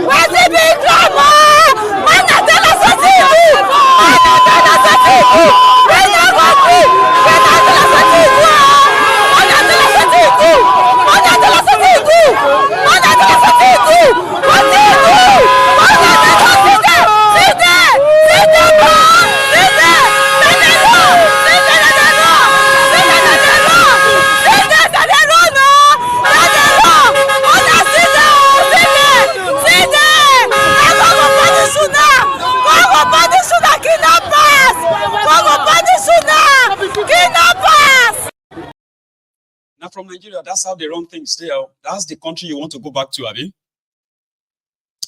Vas-y, Biclamo! Manate la société! Manate la société! Manate la société! Manate la société! Manate la société! Manate la société! Now from Nigeria, that's how they run things there. That's the country you want to go back to, Abi.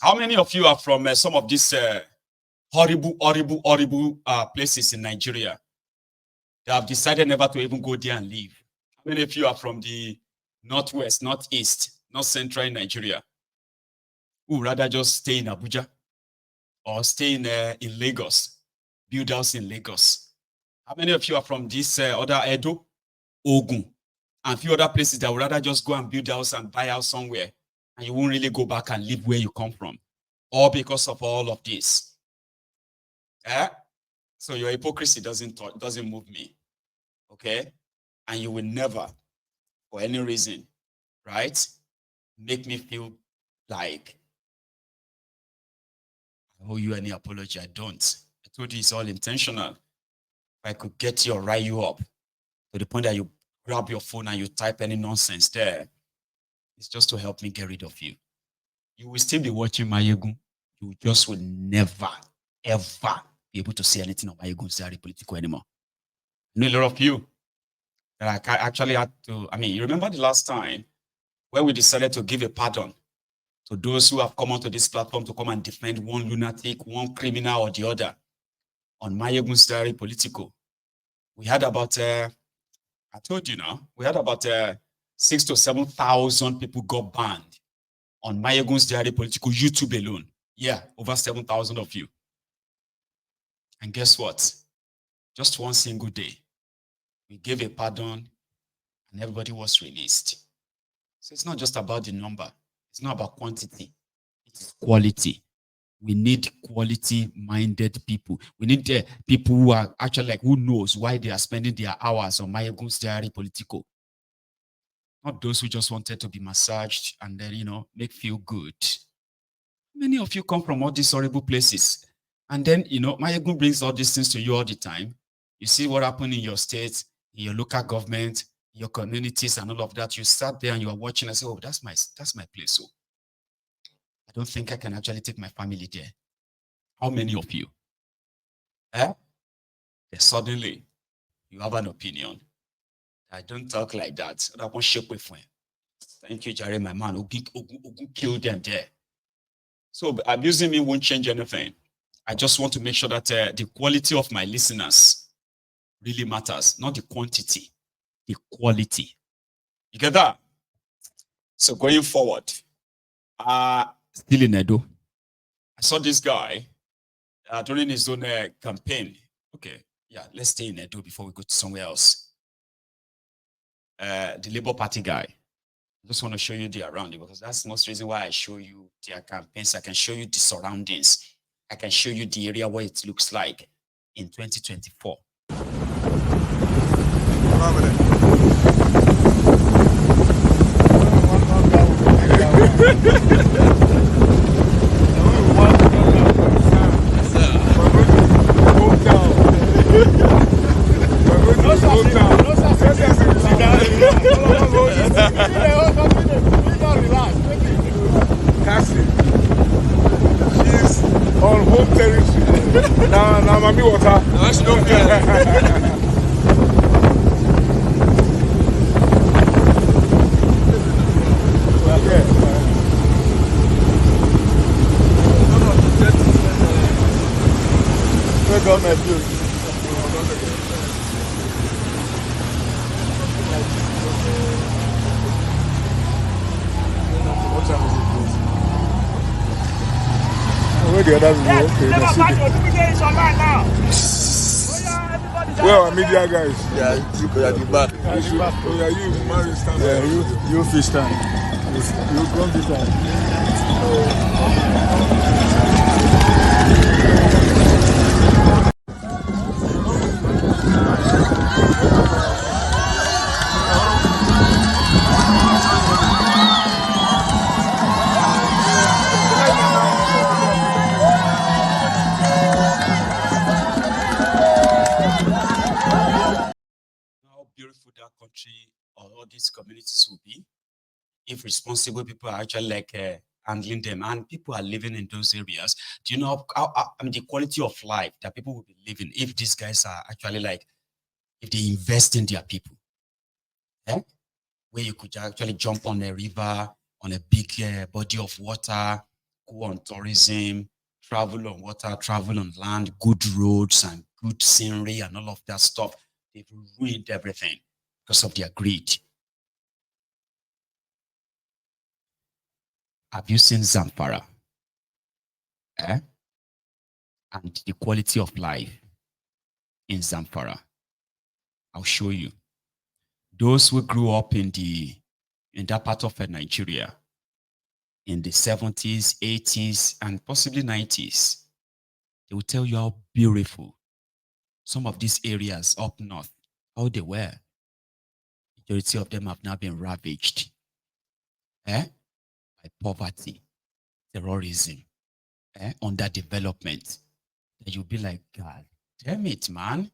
How many of you are from some of these horrible places in Nigeria? They have decided never to even go there and live. How many of you are from the northwest, northeast, north central in Nigeria? Who rather just stay in Abuja or stay in Lagos, build house in Lagos? How many of you are from this other Edo, Ogun, and a few other places that would rather just go and build house and buy house somewhere, and you won't really go back and live where you come from? All because of all of this. So your hypocrisy doesn't move me. Okay? And you will never, for any reason, right, make me feel like I owe you any apology. I don't. I told you it's all intentional. If I could get you or rile you up to the point that you grab your phone and you type any nonsense there, it's just to help me get rid of you. You will still be watching Mayegun. You just will never, ever be able to say anything about Mayegun's diary political anymore. I know a lot of you that I actually had to, you remember the last time when we decided to give a pardon to those who have come onto this platform to come and defend one lunatic, one criminal or the other on Mayegun's diary political. We had about, I told you now, we had about 6,000 to 7,000 people got banned on Mayegun's diary political YouTube alone. Yeah, over 7,000 of you. And guess what? Just one single day, we gave a pardon and everybody was released. So it's not just about the number. It's not about quantity. It's quality. We need quality-minded people. We need people who are actually who knows why they are spending their hours on Mayegun's diary political. Not those who just wanted to be massaged and then, make feel good. Many of you come from all these horrible places. And then, Mayegun brings all these things to you all the time. You see what happened in your state, in your local government, your communities and all of that. You sat there and you are watching and say, oh, that's my place. So I don't think I can actually take my family there. How many of you? Then suddenly you have an opinion. I don't talk like that. I won't shake with me. Thank you, Jerry, my man. Ogun killed them there. So abusing me won't change anything. I just want to make sure that the quality of my listeners really matters, not the quantity, the quality. You get that? So going forward, still in Edo, I saw this guy during his own campaign. Okay, yeah, let's stay in Edo before we go to somewhere else. The Labour Party guy. I just want to show you the around it because that's the most reason why I show you their campaigns. I can show you the surroundings. I can show you the area where it looks like in 2024. On home territory. Now, mommy water. No, she don't care. Where go my view? Where the others go? Okay, Never mind, your DVD is online now. Oh yeah, everybody Where are media guys? Yeah, you could be back. You man stand there. You fish stand. You come fish stand. How beautiful that country or all these communities will be if responsible people are actually like handling them and people are living in those areas. Do you know I mean, the quality of life that people will be living if these guys are actually like, if they invest in their people, where you could actually jump on a river, on a big body of water, go on tourism, travel on water, travel on land, good roads and good scenery and all of that stuff. They've ruined everything because of their greed. Have you seen Zamfara? And the quality of life in Zamfara. I'll show you. Those who grew up in that part of Nigeria in the 70s, 80s, and possibly 90s, they will tell you how beautiful some of these areas up north, how they were. Majority of them have now been ravaged by poverty, terrorism, underdevelopment. And you'll be like, God damn it, man.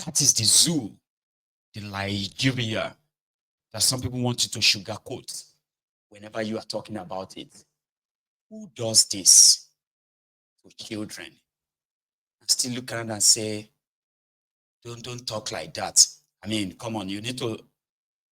That is the zoo, the Nigeria that some people want you to sugarcoat whenever you are talking about it. Who does this to children? And still look around and say, don't talk like that. I mean, come on, you need to.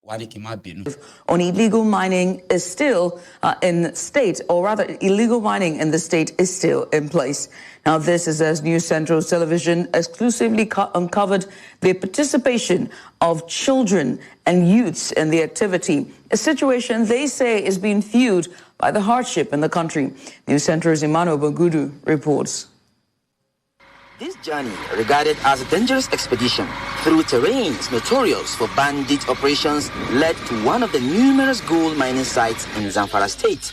On illegal mining is still in state, or rather illegal mining in the state is still in place. Now this is as News Central's television exclusively uncovered the participation of children and youths in the activity, a situation they say is being fueled by the hardship in the country. News Central's Emmanuel Bagudu reports. This journey, regarded as a dangerous expedition through terrains notorious for bandit operations, led to one of the numerous gold mining sites in Zamfara state.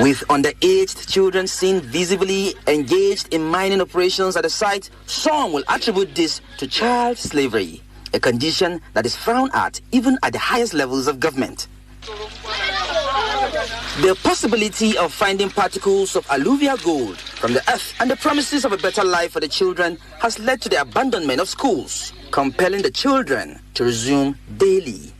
With underaged children seen visibly engaged in mining operations at the site, some will attribute this to child slavery, a condition that is frowned at even at the highest levels of government. The possibility of finding particles of alluvial gold from the earth and the promises of a better life for the children has led to the abandonment of schools, compelling the children to resume daily.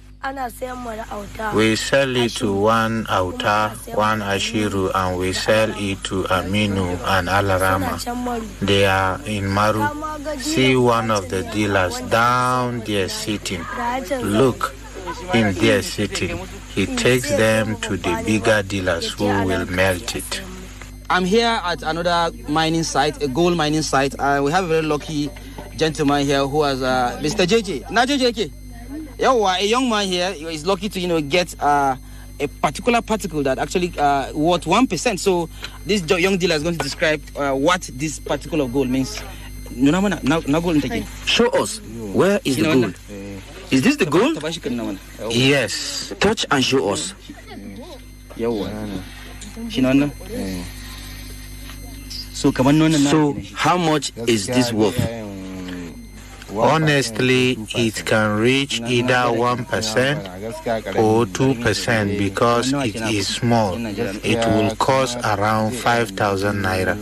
We sell it to one Auta, one Ashiru, and we sell it to Aminu and Alarama. They are in Maru. See one of the dealers down there sitting. Look, him there sitting. He takes them to the bigger dealers who will melt it. I'm here at another mining site, a gold mining site. We have a very lucky gentleman here who has Mr. JJ. Now JJ, a young man here is lucky to get a particular particle that actually worth 1%. So this young dealer is going to describe what this particle of gold means. Show us, where is the gold? Is this the gold? Yes. Touch and show us. So how much is this worth? Honestly, it can reach either 1% or 2% because it is small. It will cost around 5,000 naira.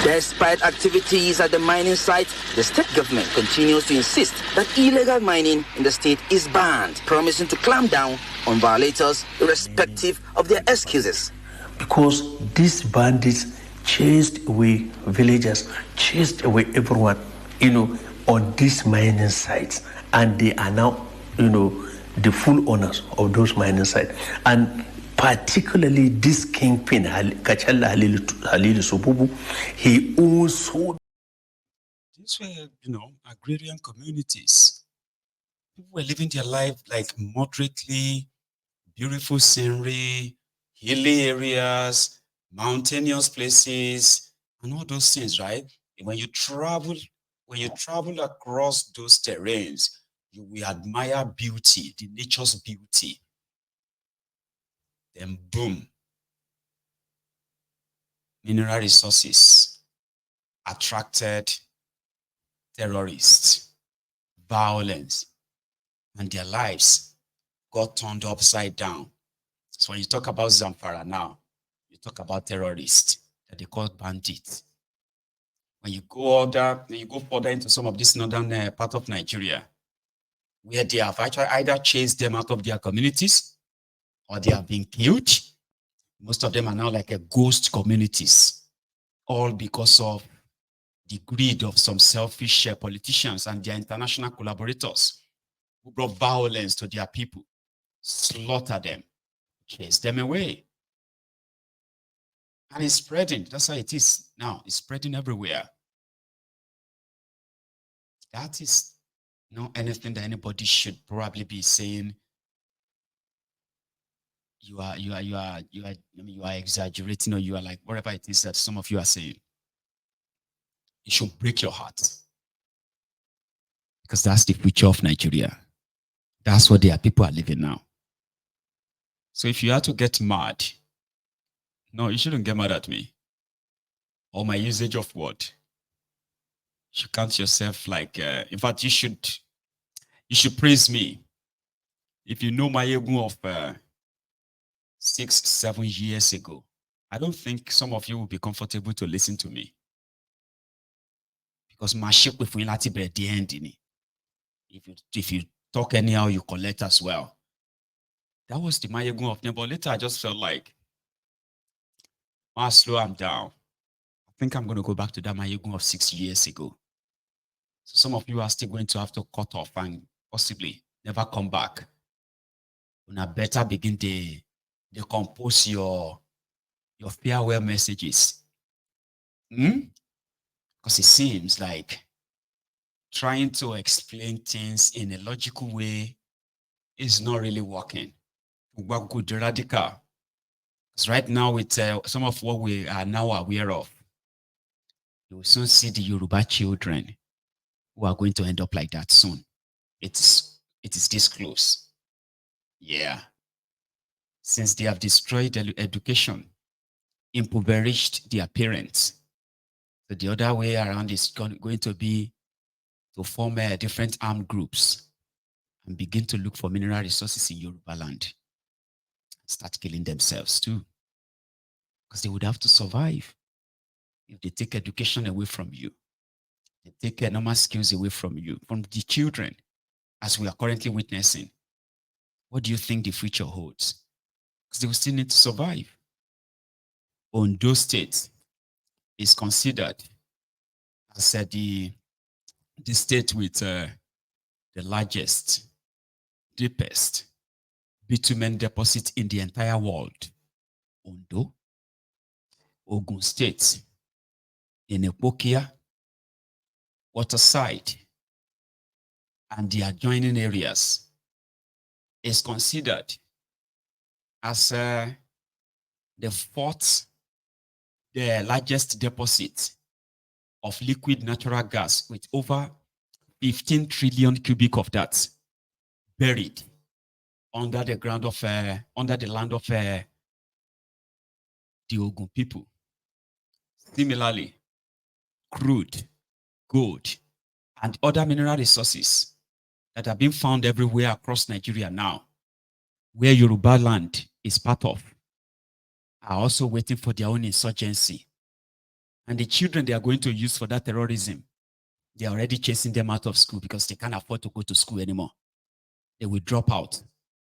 Despite activities at the mining site, the state government continues to insist that illegal mining in the state is banned, promising to clamp down on violators irrespective of their excuses. Because these bandits chased away villagers, chased away everyone, on these mining sites, and they are now, the full owners of those mining sites. And particularly this kingpin, Kachalla Halilu Sububu, he also... These were, agrarian communities. People were living their life like moderately, beautiful scenery, hilly areas, mountainous places, and all those things, right? When you travel across those terrains, you will admire beauty, the nature's beauty. Then boom, mineral resources attracted terrorists, violence, and their lives got turned upside down. So when you talk about Zamfara now, you talk about terrorists that they call bandits. When you go further into some of this northern part of Nigeria, where they have actually either chased them out of their communities or they have been killed. Most of them are now like a ghost communities, all because of the greed of some selfish politicians and their international collaborators who brought violence to their people, slaughter them, chase them away. And it's spreading. That's how it is now. It's spreading everywhere. That is not anything that anybody should probably be saying you are exaggerating, or you are like whatever it is that some of you are saying. It should break your heart, because that's the future of Nigeria. That's what their people are living now. So if you are to get mad, no, you shouldn't get mad at me or my usage of word. You should count yourself like, in fact, you should praise me. If you know my ego of 6-7 years ago, I don't think some of you will be comfortable to listen to me, because my ship with at the end in it. If you talk anyhow, you collect as well. That was the Mayegun of them. But later I just felt like, slow I'm down. I think I'm going to go back to that Mayegun of 6 years ago. So some of you are still going to have to cut off and possibly never come back. When I better begin to compose your farewell messages. Because it seems like trying to explain things in a logical way is not really working. We're good radical. Because right now, with some of what we are now aware of, you will soon see the Yoruba children who are going to end up like that soon. It is this close. Yeah. Since they have destroyed education, impoverished their parents, so the other way around is going to be to form different armed groups and begin to look for mineral resources in Yoruba land. Start killing themselves too. Because they would have to survive. If they take education away from you, they take normal skills away from you, from the children, as we are currently witnessing, what do you think the future holds? Because they will still need to survive. Ondo State is considered as the state with the largest, deepest bitumen deposit in the entire world. Ondo, Ogun State, in Epokia, Waterside, and the adjoining areas is considered as the largest deposit of liquid natural gas, with over 15 trillion cubic of that buried under the ground of under the land of the Ogun people. Similarly, crude, gold, and other mineral resources that are being found everywhere across Nigeria now, where Yoruba land is part of, are also waiting for their own insurgency. And the children they are going to use for that terrorism, they are already chasing them out of school because they can't afford to go to school anymore. They will drop out.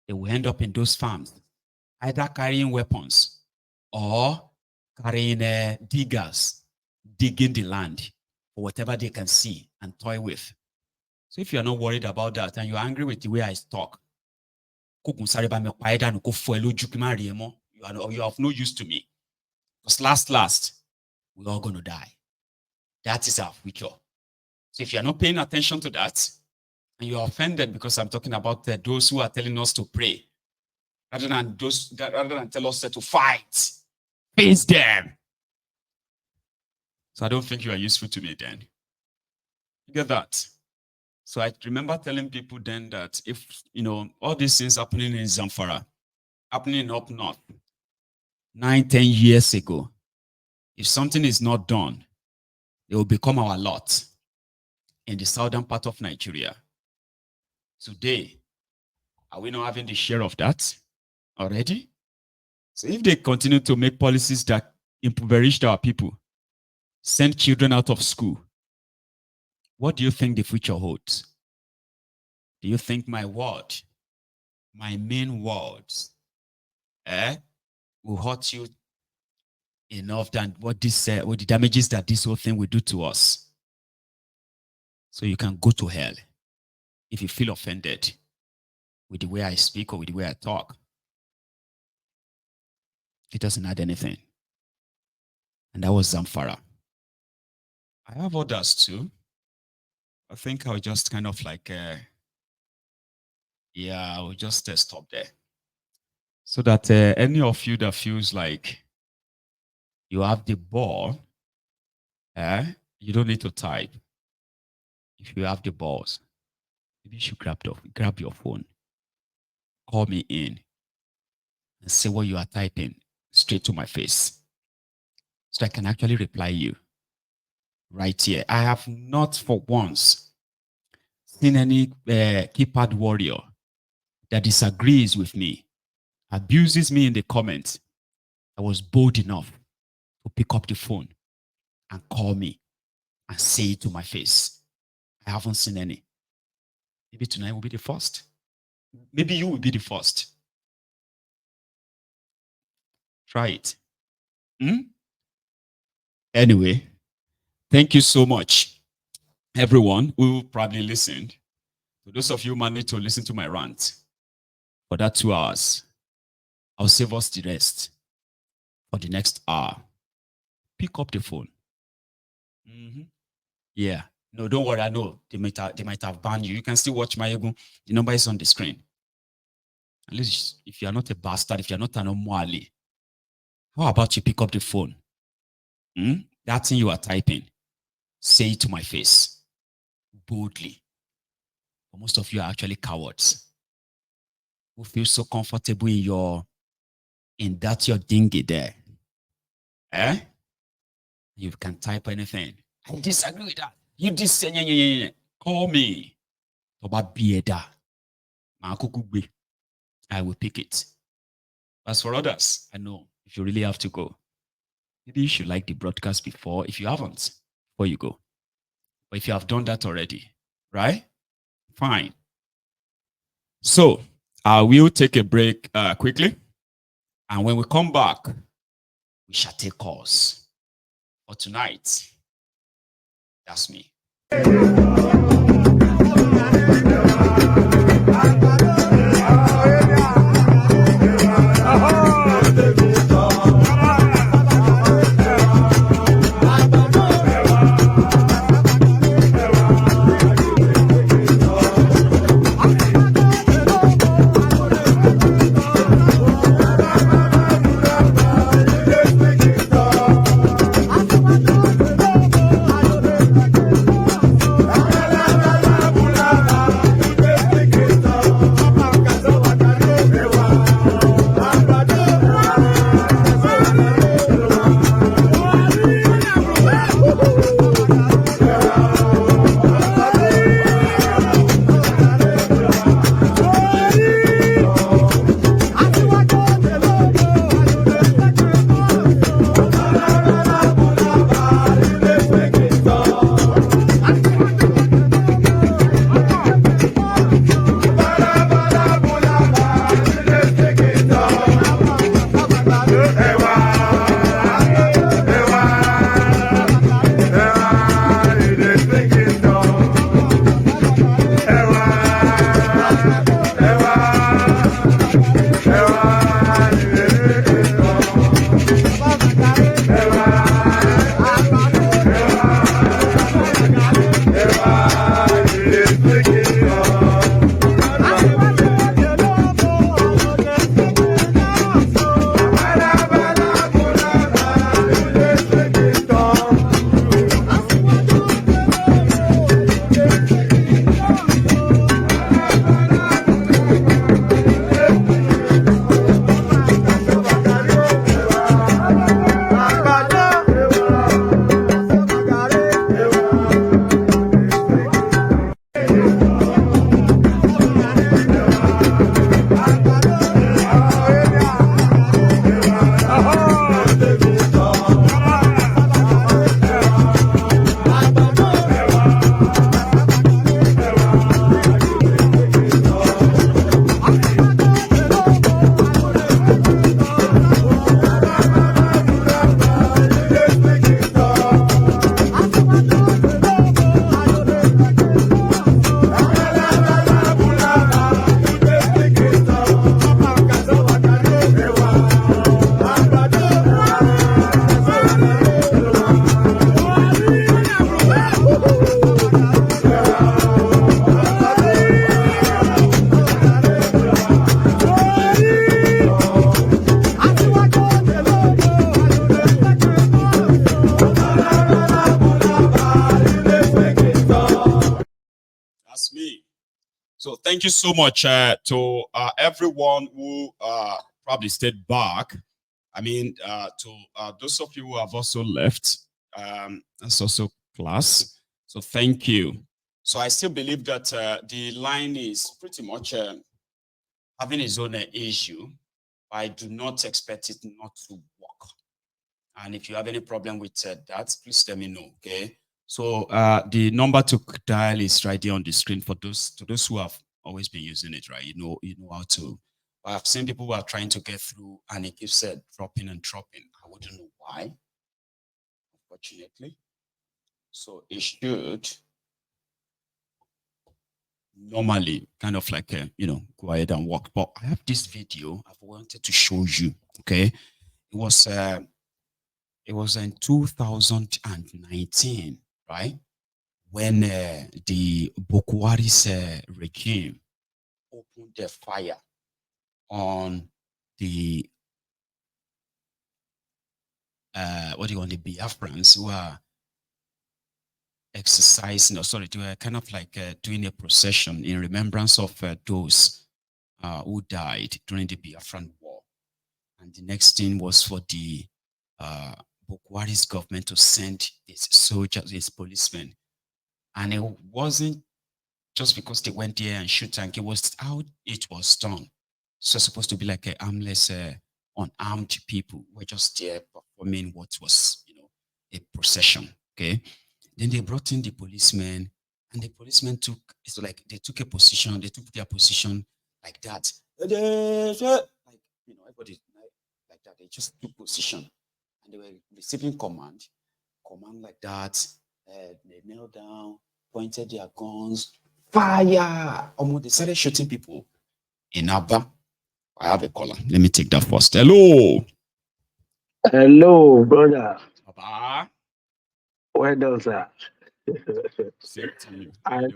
They will end up in those farms, either carrying weapons or carrying diggers, digging the land for whatever they can see and toy with. So if you're not worried about that and you're angry with the way I talk, you have no use to me. Because last, we're all going to die. That is our future. So if you're not paying attention to that, and you're offended because I'm talking about those who are telling us to pray, rather than tell us to fight Face them. So I don't think you are useful to me then. You get that? So I remember telling people then that if, all these things happening in Zamfara, happening up north, 9-10 years ago, if something is not done, it will become our lot in the southern part of Nigeria. Today, are we not having the share of that already? So if they continue to make policies that impoverish our people, send children out of school, what do you think the future holds? Do you think my word, my main words, will hurt you enough than what the damages that this whole thing will do to us? So you can go to hell if you feel offended with the way I speak or with the way I talk. It doesn't add anything. And that was Zamfara. I have others too. I think I'll just kind of like, I'll just stop there. So that any of you that feels like you have the ball, you don't need to type. If you have the balls, maybe you should grab your phone, call me in, and say what you are typing straight to my face, so I can actually reply you right here. I have not for once seen any keypad warrior that disagrees with me, abuses me in the comments. I was bold enough to pick up the phone and call me and say it to my face. I haven't seen any. Maybe tonight will be the first. Maybe you will be the first. Try it. Anyway, thank you so much, everyone who probably listened. For those of you who managed to listen to my rant for that 2 hours, I'll save us the rest for the next hour. Pick up the phone. Yeah. No, don't worry. I know they might have banned you. You can still watch my ego. The number is on the screen. At least if you are not a bastard, if you are not an Omwali, how about you pick up the phone? That thing you are typing, say it to my face boldly. But most of you are actually cowards who feel so comfortable in that your dinghy there. You can type anything. I disagree with that. You disagree. Call me. I will pick it. As for others, I know if you really have to go, maybe you should like the broadcast before, if you haven't, before you go. But if you have done that already, right? Fine. So I will take a break quickly. And when we come back, we shall take calls. For tonight, that's me. So thank you so much to everyone who probably stayed back. I mean, to those of you who have also left, that's also class. So thank you. So I still believe that the line is pretty much having its own issue. I do not expect it not to work. And if you have any problem with that, please let me know, okay? So the number to dial is right there on the screen for those who have always been using it, right? You know how to. I've seen people who are trying to get through and it keeps dropping and dropping. I wouldn't know why, unfortunately. So it should normally kind of like, go ahead and work. But I have this video I've wanted to show you, okay? It was in 2019, right? When the Boko regime opened their fire on the the Biafrans who are exercising, they were kind of like doing a procession in remembrance of those who died during the Biafran war. And the next thing was for the Boko government to send its soldiers, its policemen. And it wasn't just because they went there and shoot tank, it was how it was done. So it's supposed to be like a armless, unarmed people were just there performing what was, a procession. Okay. Then they brought in the policemen, and the policemen took a position, they took their position like that. Like, everybody like that. They just took position and they were receiving command like that. They knelt down, pointed their guns, fire. Almost they started shooting people in Abba. I have a caller. Let me take that first. Hello. Hello, brother. Baba. Well done, sir. Same to you. I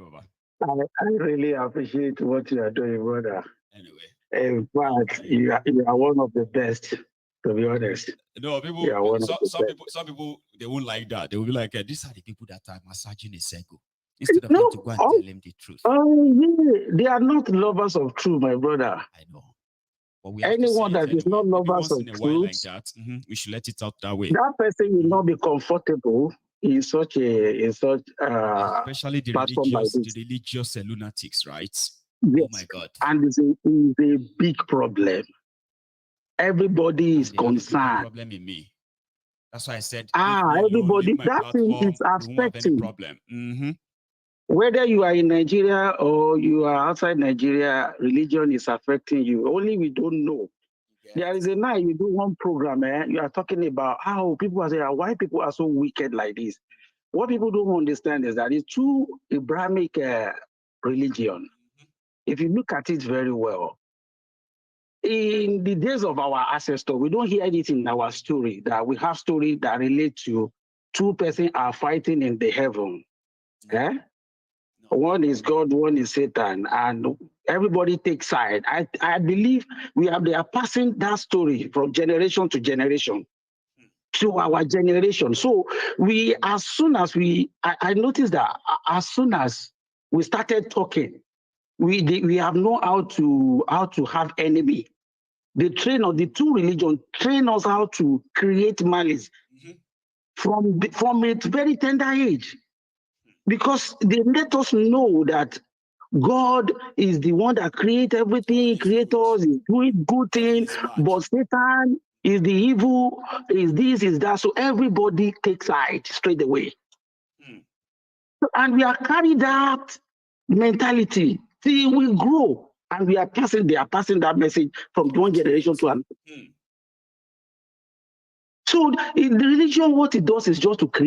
really appreciate what you are doing, brother. Anyway. In fact, you are one of the best, to be honest. No, people, some people, they won't like that. They will be like, these are the people that are massaging a circle. Instead of them to go and tell them the truth. Yeah. They are not lovers of truth, my brother. I know. But we have anyone that is not lovers of truth, like that, we should let it out that way. That person will not be comfortable in such especially the religious lunatics, right? Yes. Oh my God. And it's a big problem. Everybody is concerned. Problem in me. That's why I said everybody, that thing is affecting. Problem. Whether you are in Nigeria or you are outside Nigeria, religion is affecting you. Only we don't know. Yes. There is a night you do one program, you are talking about how people are saying, why people are so wicked like this. What people don't understand is that it's two Abrahamic religion. If you look at it very well, in the days of our ancestors, we don't hear it in our story, that we have stories that relate to two persons are fighting in the heaven. Okay? One is God, one is Satan, and everybody takes side. I believe they are passing that story from generation to generation to our generation. So as soon as I noticed that as soon as we started talking, we have known how to have enemy. The two religions train us how to create malice from a very tender age. Because they let us know that God is the one that creates everything, creators is doing good things, but Satan is the evil, is this, is that. So everybody takes side straight away. And we are carrying that mentality till we grow, and they are passing that message from one generation to another. So the religion, what it does is just to create